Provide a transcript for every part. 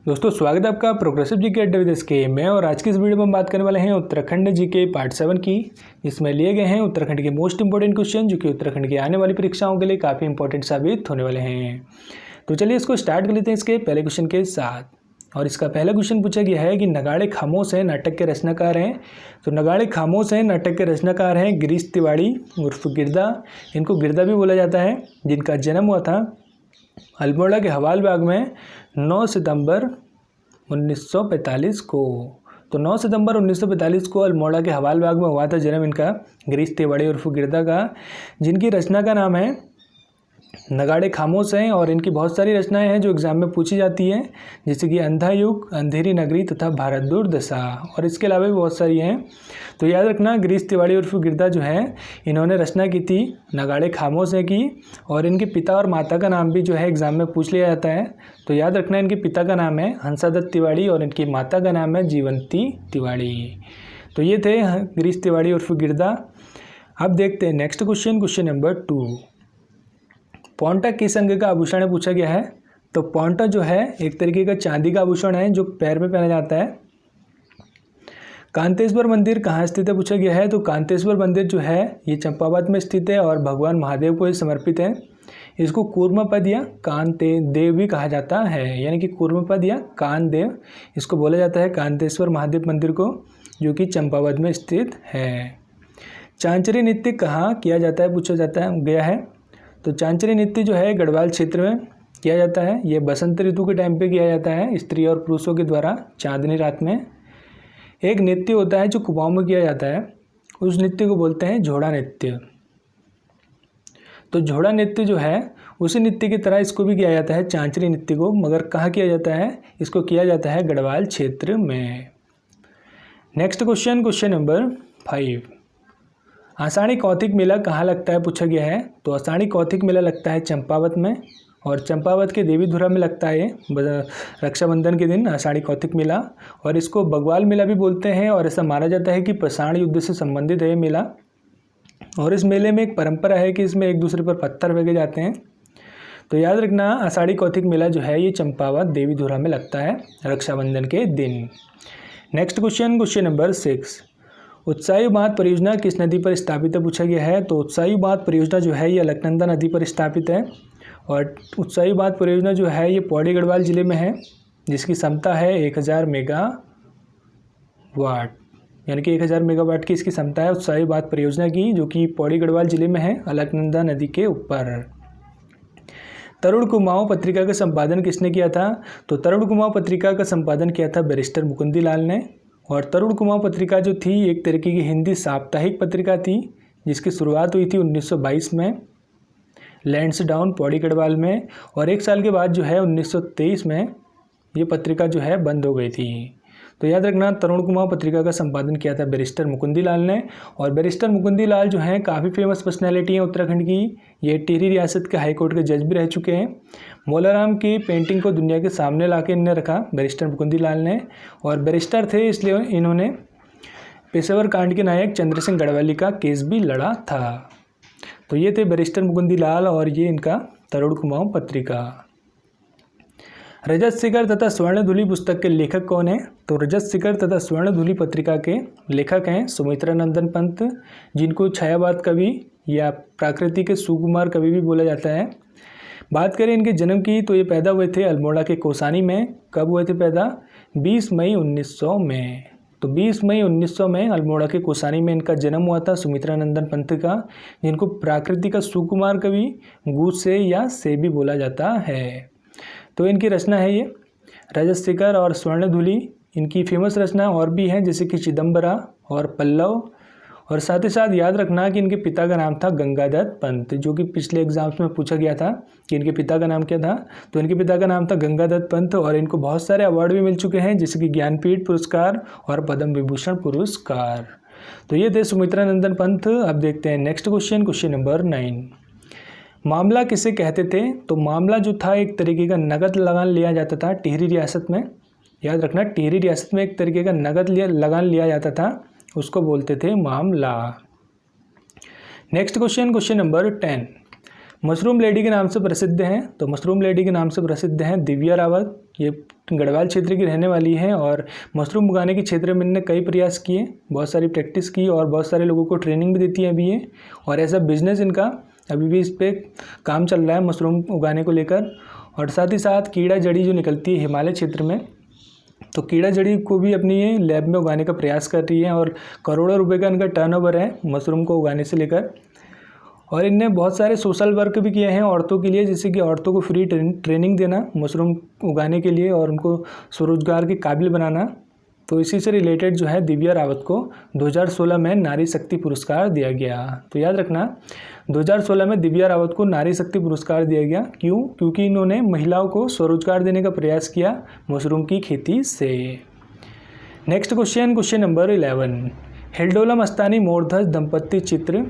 दोस्तों स्वागत है आपका प्रोग्रेसिव जीके अड्डा विद एसके में। और आज की इस वीडियो में हम बात करने वाले हैं उत्तराखंड जीके पार्ट 7 की, जिसमें लिए गए हैं उत्तराखंड के मोस्ट इंपोर्टेंट क्वेश्चन जो कि उत्तराखंड की आने वाली परीक्षाओं के लिए काफ़ी इंपॉर्टेंट साबित होने वाले हैं। तो चलिए इसको स्टार्ट कर लेते हैं इसके पहले क्वेश्चन के साथ। और इसका पहला क्वेश्चन पूछा गया है कि नगाड़े खामोश हैं नाटक के रचनाकार हैं। तो नगाड़े खामोश हैं नाटक के रचनाकार हैं गिरीश तिवाड़ी उर्फ गिरदा। इनको गिरदा भी बोला जाता है, जिनका जन्म हुआ था अल्मोड़ा के हवाल बाग में 9 सितंबर 1945 को। तो 9 सितंबर 1945 को अल्मोड़ा के हवाल बाग में हुआ था जन्म इनका, गिरीश तिवाड़ी उर्फ गिरदा का, जिनकी रचना का नाम है नगाड़े खामोश हैं। और इनकी बहुत सारी रचनाएं हैं जो एग्जाम में पूछी जाती हैं, जैसे कि अंधा युग, अंधेरी नगरी तथा भारत दुर्दशा, और इसके अलावा भी बहुत सारी हैं। तो याद रखना गिरीश तिवाड़ी उर्फ गिरदा जो है इन्होंने रचना की थी नगाड़े खामोश हैं की। और इनके पिता और माता का नाम भी जो है एग्जाम में पूछ लिया जाता है। तो याद रखना इनके पिता का नाम है हंसादत्त तिवाड़ी और इनकी माता का नाम है जीवंती तिवाड़ी। तो ये थे गिरीश तिवाड़ी उर्फ गिरदा। अब देखते हैं next question, question number 2। Paonta किस अंग का आभूषण है पूछा गया है। तो पौंटा जो है एक तरीके का चांदी का आभूषण है जो पैर में पहना जाता है। कांतेश्वर मंदिर कहाँ स्थित है पूछा गया है। तो कांतेश्वर मंदिर जो है ये चंपावत में स्थित है और भगवान महादेव को ये समर्पित है। इसको कूर्मपद या कांते देव भी कहा जाता है, यानी कि कूर्मपद या कान देव इसको बोला जाता है कांतेश्वर महादेव मंदिर को, जो कि चंपावत में स्थित है। चांचरी नृत्य कहाँ किया जाता है पूछा जाता है गया है। तो चांचरी नृत्य जो है गढ़वाल क्षेत्र में किया जाता है। ये बसंत ऋतु के टाइम पे किया जाता है स्त्री और पुरुषों के द्वारा चांदनी रात में। एक नृत्य होता है जो कुमाऊं में किया जाता है, उस नृत्य को बोलते हैं झोड़ा नृत्य। तो झोड़ा नृत्य जो है उसी नृत्य की तरह इसको भी किया जाता है चांचरी नृत्य को, मगर कहाँ किया जाता है, इसको किया जाता है गढ़वाल क्षेत्र में। Next question, question number 5। Ashadhi Kautik मेला कहाँ लगता है पूछा गया है। तो आषाढ़ी कौतिक मेला लगता है चंपावत में, और चंपावत के देवीधुरा में लगता है रक्षाबंधन के दिन आषाढ़ी कौतिक मेला। और इसको बगवाल मेला भी बोलते हैं, और ऐसा माना जाता है कि पाषाण युद्ध से संबंधित है ये मेला। और इस मेले में एक परंपरा है कि इसमें एक दूसरे पर पत्थर फेंके जाते हैं। तो याद रखना आषाढ़ी कौतिक मेला जो है ये चंपावत देवीधुरा में लगता है रक्षाबंधन के दिन। Next question, question number 6। उत्साही बांध परियोजना किस नदी पर स्थापित है पूछा गया है। तो उत्साही बांध परियोजना जो है ये अलकनंदा नदी पर स्थापित है। और उत्साही बांध परियोजना जो है ये पौड़ी गढ़वाल जिले में है, जिसकी क्षमता है 1000 मेगावाट, यानी कि 1000 मेगावाट की इसकी क्षमता है उत्साही बांध परियोजना की, जो कि पौड़ी गढ़वाल जिले में है अलकनंदा नदी के ऊपर। तरुण कुमाऊं पत्रिका का संपादन किसने किया था। तो तरुण कुमाऊं पत्रिका का संपादन किया था बैरिस्टर मुकुंदी लाल ने। और तरुण कुमाऊं पत्रिका जो थी एक तरीके की हिंदी साप्ताहिक पत्रिका थी, जिसकी शुरुआत हुई थी 1922 में लैंसडाउन पौड़ी गढ़वाल में। और एक साल के बाद जो है 1923 में ये पत्रिका जो है बंद हो गई थी। तो याद रखना तरुण कुमाऊं पत्रिका का संपादन किया था बैरिस्टर मुकुंदी लाल ने। और बैरिस्टर मुकुंदी लाल जो हैं काफ़ी फेमस पर्सनैलिटी हैं उत्तराखंड की। ये टिहरी रियासत के हाईकोर्ट के जज भी रह चुके हैं। मौलाराम की पेंटिंग को दुनिया के सामने ला के इन्हें रखा बैरिस्टर मुकुंदी लाल ने। और बैरिस्टर थे इसलिए इन्होंने पेशेवर कांड के नायक चंद्र सिंह गढ़वाली का केस भी लड़ा था। तो ये थे बैरिस्टर मुकुंदी लाल और ये इनका तरुण कुमाऊं पत्रिका। रजत शिखर तथा स्वर्णधुली पुस्तक के लेखक कौन है। तो रजत शिखर तथा स्वर्णधुली पत्रिका के लेखक हैं सुमित्रा नंदन पंत, जिनको छायावाद कवि या प्राकृतिक के सुकुमार कवि भी बोला जाता है। बात करें इनके जन्म की तो ये पैदा हुए थे अल्मोड़ा के कोसानी में। कब हुए थे पैदा, 20 मई 1900 में। तो 20 मई 1900 में अल्मोड़ा के कोसानी में इनका जन्म हुआ था सुमित्रा नंदन पंत का, जिनको प्राकृतिक का सुकुमार कवि गूस से या से भी बोला जाता है। तो इनकी रचना है ये रजत शिखर और स्वर्णधुली। इनकी फेमस रचना और भी हैं, जैसे कि चिदम्बरा और पल्लव। और साथ ही साथ याद रखना कि इनके पिता का नाम था गंगादत्त पंत, जो कि पिछले एग्जाम्स में पूछा गया था कि इनके पिता का नाम क्या था। तो इनके पिता का नाम था गंगादत्त पंत। और इनको बहुत सारे अवार्ड भी मिल चुके हैं, जैसे कि ज्ञानपीठ पुरस्कार और पद्म विभूषण पुरस्कार। तो ये थे सुमित्रा नंदन पंत। अब देखते हैं नेक्स्ट क्वेश्चन, क्वेश्चन नंबर 9। मामला किसे कहते थे। तो मामला जो था एक तरीके का नगद लगान लिया जाता था टिहरी रियासत में। याद रखना टिहरी रियासत में एक तरीके का नगद लगान लिया जाता था, उसको बोलते थे मामला। Next question, question number 10। Mushroom lady के नाम से प्रसिद्ध हैं। तो मशरूम लेडी के नाम से प्रसिद्ध हैं दिव्या रावत। ये गढ़वाल क्षेत्र की रहने वाली हैं और मशरूम उगाने के क्षेत्र में इन्होंने कई प्रयास किए, बहुत सारी प्रैक्टिस की और बहुत सारे लोगों को ट्रेनिंग भी देती है अभी ये। और ऐसा बिजनेस इनका अभी भी इस पर काम चल रहा है मशरूम उगाने को लेकर। और साथ ही साथ कीड़ा जड़ी जो निकलती है हिमालय क्षेत्र में, तो कीड़ा जड़ी को भी अपनी ये लैब में उगाने का प्रयास कर रही है और करोड़ों रुपए का इनका टर्नओवर है मशरूम को उगाने से लेकर। और इनने बहुत सारे सोशल वर्क भी किए हैं औरतों के लिए, जैसे कि औरतों को फ्री ट्रेनिंग देना मशरूम उगाने के लिए और उनको स्वरोजगार के काबिल बनाना। तो इसी से रिलेटेड जो है दिव्या रावत को 2016 में नारी शक्ति पुरस्कार दिया गया। तो याद रखना 2016 में दिव्या रावत को नारी शक्ति पुरस्कार दिया गया। क्यों? क्योंकि इन्होंने महिलाओं को स्वरोजगार देने का प्रयास किया मशरूम की खेती से। नेक्स्ट क्वेश्चन नंबर 11, हिल्डोला मस्तानी मोरध्वज दंपत्ति चित्र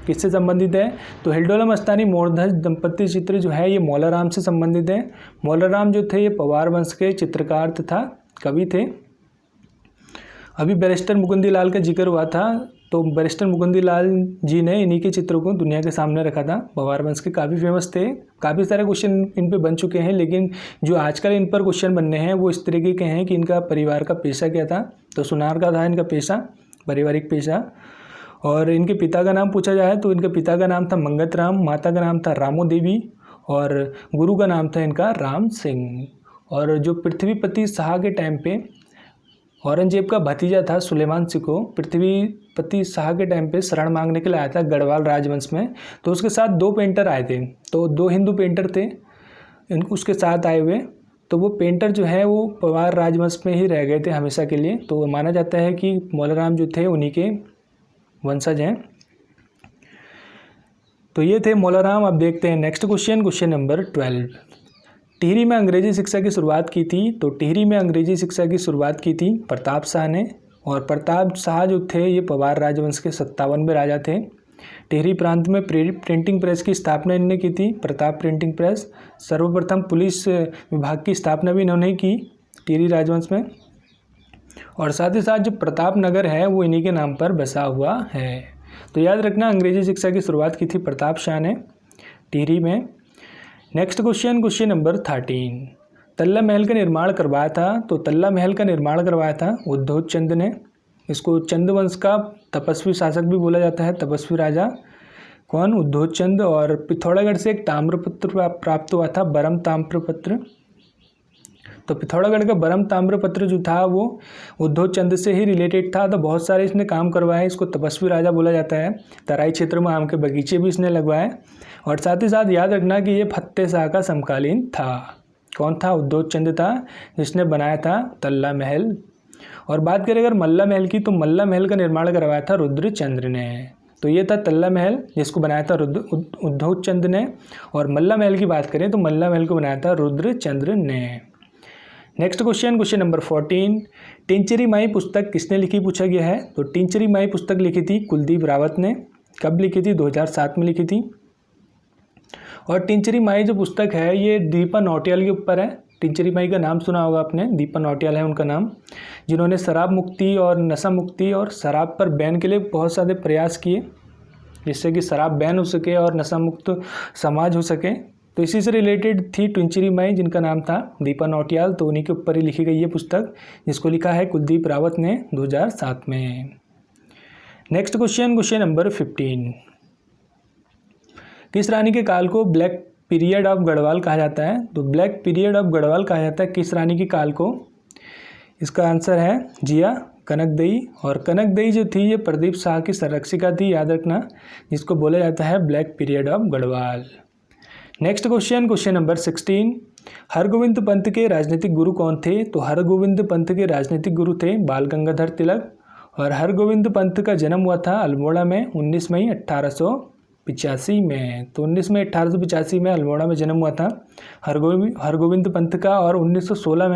किससे संबंधित है? तो हिल्डोला मस्तानी मोरध्वज दंपत्ति चित्र जो है ये मौलाराम से संबंधित है। मौलाराम जो थे ये पवार वंश के चित्रकार तथा कवि थे। अभी बैरिस्टर मुकुंदी लाल का जिक्र हुआ था, तो बैरिस्टर मुकुंदी लाल जी ने इन्हीं के चित्रों को दुनिया के सामने रखा था। पवार वंश के काफ़ी फेमस थे, काफ़ी सारे क्वेश्चन इन पे बन चुके हैं, लेकिन जो आजकल इन पर क्वेश्चन बनने हैं वो इस तरीके के हैं कि इनका परिवार का पेशा क्या था। तो सुनार का था इनका पेशा, पारिवारिक पेशा। और इनके पिता का नाम पूछा जाए तो इनके पिता का नाम था मंगत राम, माता का नाम था रामो देवी और गुरु का नाम था इनका राम सिंह। और जो पृथ्वीपति शाह के टाइम पे औरंगजेब का भतीजा था सुलेमान सिको, पृथ्वीपति शाह के टाइम पे शरण मांगने के लिए आया था गढ़वाल राजवंश में। तो उसके साथ 2 पेंटर आए थे, तो 2 हिंदू पेंटर थे उसके साथ आए हुए। तो वो पेंटर जो है वो पवार राजवंश में ही रह गए थे हमेशा के लिए। तो माना जाता है कि मौलाराम जो थे उन्हीं के वंशज हैं। तो ये थे मौलाराम। अब देखते हैं नेक्स्ट क्वेश्चन नंबर 12, टिहरी में अंग्रेजी शिक्षा की शुरुआत की थी। तो टिहरी में अंग्रेजी शिक्षा की शुरुआत की थी प्रताप शाह ने। और प्रताप शाह जो थे ये पवार राजवंश के 57वें राजा थे। टिहरी प्रांत में प्रिंटिंग प्रेस की स्थापना इन्होंने की थी, प्रताप प्रिंटिंग प्रेस। सर्वप्रथम पुलिस विभाग की स्थापना भी इन्होंने की टिहरी राजवंश में। और साथ ही साथ जो प्रताप नगर है वो इन्हीं के नाम पर बसा हुआ है। तो याद रखना अंग्रेजी शिक्षा की शुरुआत की थी प्रताप शाह ने टिहरी में। नेक्स्ट क्वेश्चन नंबर 13, तल्ला महल का निर्माण करवाया था। तो तल्ला महल का निर्माण करवाया था उद्धोत चंद ने। इसको चंद वंश का तपस्वी शासक भी बोला जाता है, तपस्वी राजा। कौन? उद्धोत चंद। और पिथौरागढ़ से एक ताम्रपत्र प्राप्त हुआ था, बरम ताम्रपत्र। तो पिथौरागढ़ का बरम ताम्रपत्र जो था वो उद्धोत चंद से ही रिलेटेड था। तो बहुत सारे इसने काम करवाए, इसको तपस्वी राजा बोला जाता है। तराई क्षेत्र में आम के बगीचे भी इसने लगवाए। और साथ ही साथ याद रखना कि ये फतेह शाह का समकालीन था। कौन था? उद्धोत चंद था जिसने बनाया था तल्ला महल। और बात करें अगर मल्ला महल की, तो मल्ला महल का निर्माण करवाया था रुद्रचंद्र ने। तो ये था तल्ला महल जिसको बनाया था उद्धोत चंद ने। और मल्ला महल की बात करें तो मल्ला महल को बनाया था रुद्रचंद्र ने। नेक्स्ट क्वेश्चन नंबर 14, टिंचरी माई पुस्तक किसने लिखी पूछा गया है। तो टिंचरी माई पुस्तक लिखी थी कुलदीप रावत ने। कब लिखी थी? 2007 में लिखी थी। और टिंचरी माई जो पुस्तक है ये दीपा नौटियाल के ऊपर है। टिंचरी माई का नाम सुना होगा आपने, दीपा नौटियाल है उनका नाम, जिन्होंने शराब मुक्ति और नशा मुक्ति और शराब पर बैन के लिए बहुत सारे प्रयास किए जिससे कि शराब बैन हो सके और नशा मुक्त समाज हो सके। तो इसी से रिलेटेड थी टिंचरी माई जिनका नाम था दीपा नौटियाल। तो उन्हीं के ऊपर ही लिखी गई ये पुस्तक जिसको लिखा है कुलदीप रावत ने 2007 में। नेक्स्ट क्वेश्चन नंबर 15, किस रानी के काल को ब्लैक पीरियड ऑफ गढ़वाल कहा जाता है। तो ब्लैक पीरियड ऑफ गढ़वाल कहा जाता है किस रानी के काल को? इसका आंसर है जिया कनकदई। और कनकदई जो थी ये प्रदीप शाह की संरक्षिका थी, याद रखना, जिसको बोला जाता है black period of Garhwal. Next question number 16, Hargovind Pant के राजनीतिक गुरु कौन थे। तो हरगोविंद पंत के राजनीतिक गुरु थे बाल गंगाधर तिलक। और हरगोविंद पंत का जन्म हुआ था अल्मोड़ा में 19 मई 1885 में। तो 19 मई 1885 में अल्मोड़ा में जन्म हुआ था हरगोविंद पंत का। और 1916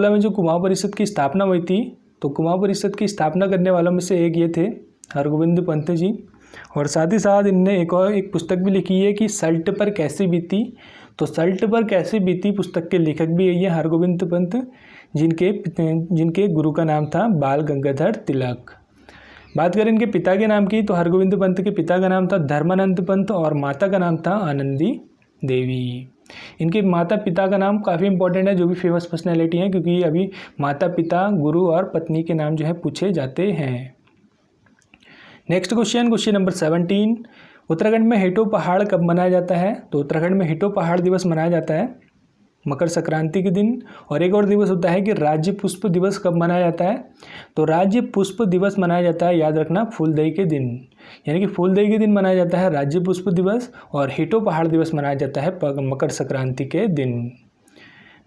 में जो कुमाऊं परिषद की स्थापना हुई थी, तो कुमाऊं परिषद की स्थापना करने वालों में से एक ये थे हरगोविंद पंत जी। और साथ ही साथ इनने एक पुस्तक भी लिखी है कि सल्ट पर कैसी बीती। तो सल्ट पर कैसी बीती पुस्तक के लेखक भी यही है हरगोविंद पंत, जिनके गुरु का नाम था बाल गंगाधर तिलक। बात करें इनके पिता के नाम की, तो हरगोविंद पंत के पिता का नाम था धर्मानंद पंत और माता का नाम था आनंदी देवी। इनके माता पिता का नाम काफ़ी इंपॉर्टेंट है, जो भी फेमस पर्सनैलिटी हैं, क्योंकि अभी माता पिता, गुरु और पत्नी के नाम जो है पूछे जाते हैं। नेक्स्ट क्वेश्चन नंबर 17, उत्तराखंड में हेटो पहाड़ कब मनाया जाता है? तो उत्तराखंड में हेटो पहाड़ दिवस मनाया जाता है मकर संक्रांति के दिन। और एक और दिवस होता है कि राज्य पुष्प दिवस कब मनाया जाता है? तो राज्य पुष्प दिवस मनाया जाता है, याद रखना, फूलदेई के दिन, यानी कि फूलदेई के दिन मनाया जाता है राज्य पुष्प दिवस, और हेटो पहाड़ दिवस मनाया जाता है मकर संक्रांति के दिन।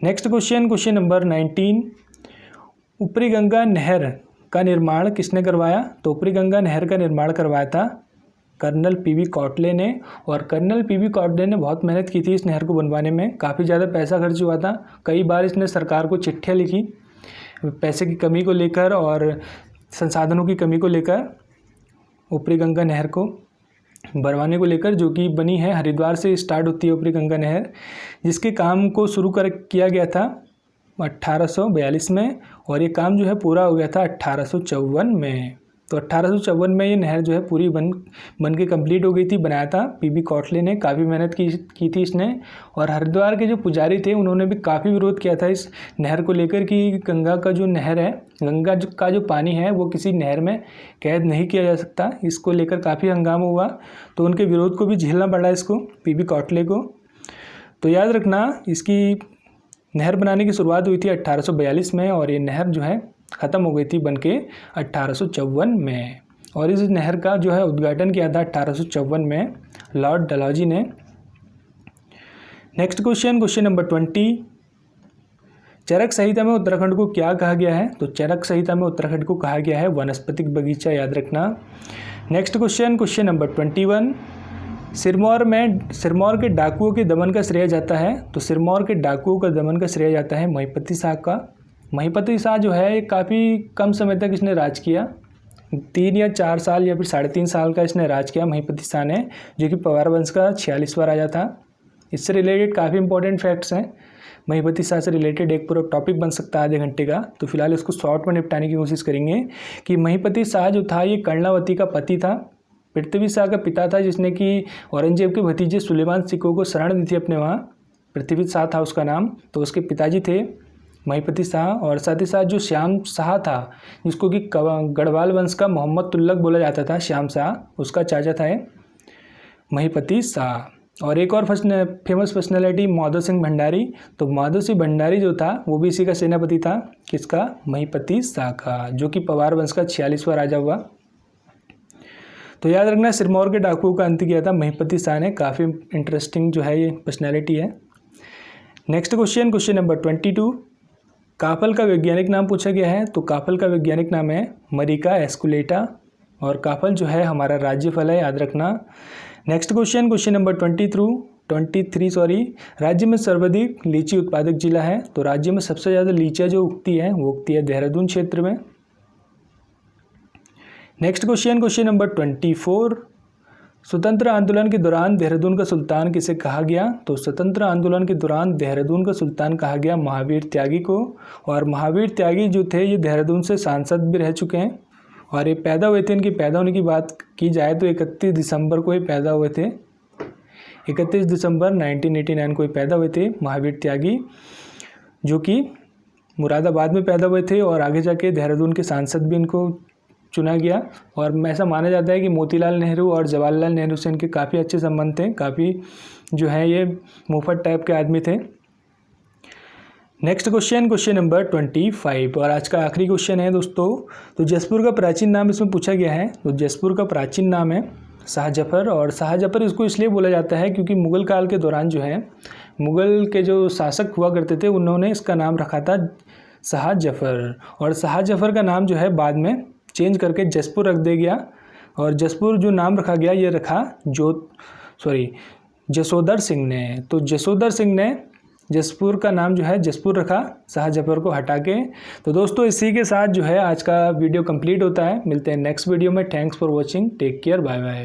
नेक्स्ट क्वेश्चन नंबर 19, ऊपरी गंगा नहर का निर्माण किसने करवाया? तो ऊपरी गंगा नहर का निर्माण करवाया था कर्नल पीवी कौटले ने। और कर्नल पीवी कौटले ने बहुत मेहनत की थी इस नहर को बनवाने में, काफ़ी ज़्यादा पैसा खर्च हुआ था। कई बार इसने सरकार को चिट्ठियाँ लिखी पैसे की कमी को लेकर और संसाधनों की कमी को लेकर, ऊपरी गंगा नहर को बनवाने को लेकर, जो कि बनी है। हरिद्वार से स्टार्ट होती है ऊपरी गंगा नहर, जिसके काम को शुरू किया गया था 1842 में, और ये काम जो है पूरा हो गया था 1854 में। तो 1854 में ये नहर जो है पूरी बन के कंप्लीट हो गई थी। बनाया था पीवी कौटले ने, काफ़ी मेहनत की थी इसने। और हरिद्वार के जो पुजारी थे उन्होंने भी काफ़ी विरोध किया था इस नहर को लेकर कि गंगा का जो नहर है, गंगा का जो पानी है वो किसी नहर में कैद नहीं किया जा सकता। इसको लेकर काफ़ी हंगामा हुआ, तो उनके विरोध को भी झेलना पड़ा इसको, पीवी कौटले को। तो याद रखना, इसकी नहर बनाने की शुरुआत हुई थी 1842 में, और ये नहर जो है ख़त्म हो गई थी बनके 1854 में। और इस नहर का जो है उद्घाटन किया था 1854 में लॉर्ड डलहौजी ने। नेक्स्ट क्वेश्चन नंबर 20, चरक संहिता में उत्तराखंड को क्या कहा गया है? तो चरक संहिता में उत्तराखंड को कहा गया है वनस्पतिक बगीचा, याद रखना। नेक्स्ट क्वेश्चन नंबर 21, सिरमौर के डाकुओं के दमन का श्रेय जाता है? तो सिरमौर के डाकुओं का दमन का श्रेय जाता है महिपति शाह का। महिपति शाह जो है काफ़ी कम समय तक इसने राज किया, 3 या 4 साल या फिर 3.5 साल का इसने राज किया महिपति शाह ने, जो कि पवार वंश का 46वां राजा था। इससे रिलेटेड काफ़ी इंपॉर्टेंट फैक्ट्स हैं, महिपति शाह से रिलेटेड एक पूरा टॉपिक बन सकता है आधे घंटे का। तो फिलहाल इसको शॉर्ट में निपटाने की कोशिश करेंगे कि महिपति शाह जो था ये कर्णावती का पति था, पृथ्वी शाह का पिता था, जिसने कि औरंगजेब के भतीजे सुलेमान सिक्कों को शरण दी थी अपने वहाँ। पृथ्वी शाह था उसका नाम, तो उसके पिताजी थे महिपति शाह। और साथ ही साथ जो श्याम शाह था, जिसको कि गढ़वाल वंश का मोहम्मद तुगलक बोला जाता था, श्याम शाह, उसका चाचा था महिपति शाह। और एक और फेमस पर्सनैलिटी माधव सिंह भंडारी। तो माधव सिंह भंडारी जो था वो भी इसी का सेनापति था, किसका? महिपति शाह का, जो कि पवार वंश का 46वां राजा हुआ। तो याद रखना, सिरमौर के डाकुओं का अंत किया था महिपति शाह ने। काफ़ी इंटरेस्टिंग जो है ये पर्सनैलिटी है। नेक्स्ट क्वेश्चन नंबर 22, काफल का वैज्ञानिक नाम पूछा गया है। तो काफल का वैज्ञानिक नाम है मरिका एस्कुलेटा, और काफल जो है हमारा राज्य फल है, याद रखना। नेक्स्ट क्वेश्चन नंबर 23, राज्य में सर्वाधिक लीची उत्पादक जिला है। तो राज्य में सबसे ज़्यादा लीचियाँ जो उगती है वो उगती है देहरादून क्षेत्र में। नेक्स्ट क्वेश्चन नंबर 24, स्वतंत्र आंदोलन के दौरान देहरादून का सुल्तान किसे कहा गया? तो स्वतंत्र आंदोलन के दौरान देहरादून का सुल्तान कहा गया महावीर त्यागी को। और महावीर त्यागी जो थे ये देहरादून से सांसद भी रह चुके हैं, और ये पैदा हुए थे, इनकी पैदा होने की बात की जाए तो 31 दिसंबर को ही पैदा हुए थे। 31 दिसंबर 1989 को ही पैदा हुए थे महावीर त्यागी, जो कि मुरादाबाद में पैदा हुए थे, और आगे जाके देहरादून के सांसद भी इनको चुना गया। और ऐसा माना जाता है कि मोतीलाल नेहरू और जवाहरलाल नेहरू से इनके काफ़ी अच्छे संबंध थे, काफ़ी जो है ये मुफ्त टाइप के आदमी थे। नेक्स्ट क्वेश्चन नंबर 25, और आज का आखिरी क्वेश्चन है दोस्तों। तो जसपुर का प्राचीन नाम इसमें पूछा गया है। तो जसपुर का प्राचीन नाम है शाहजफर, और शाहजफर इसको इसलिए बोला जाता है क्योंकि मुग़ल काल के दौरान जो है मुग़ल के जो शासक हुआ करते थे उन्होंने इसका नाम रखा था शाहजफर। और शाहजफर का नाम जो है बाद में चेंज करके जसपुर रख दिया गया, और जसपुर जो नाम रखा गया ये रखा जसोदर सिंह ने। तो जसोदर सिंह ने जसपुर का नाम जो है जसपुर रखा, शाहजफर को हटा के। तो दोस्तों इसी के साथ जो है आज का वीडियो कंप्लीट होता है। मिलते हैं नेक्स्ट वीडियो में। Thanks for watching, take care, bye bye.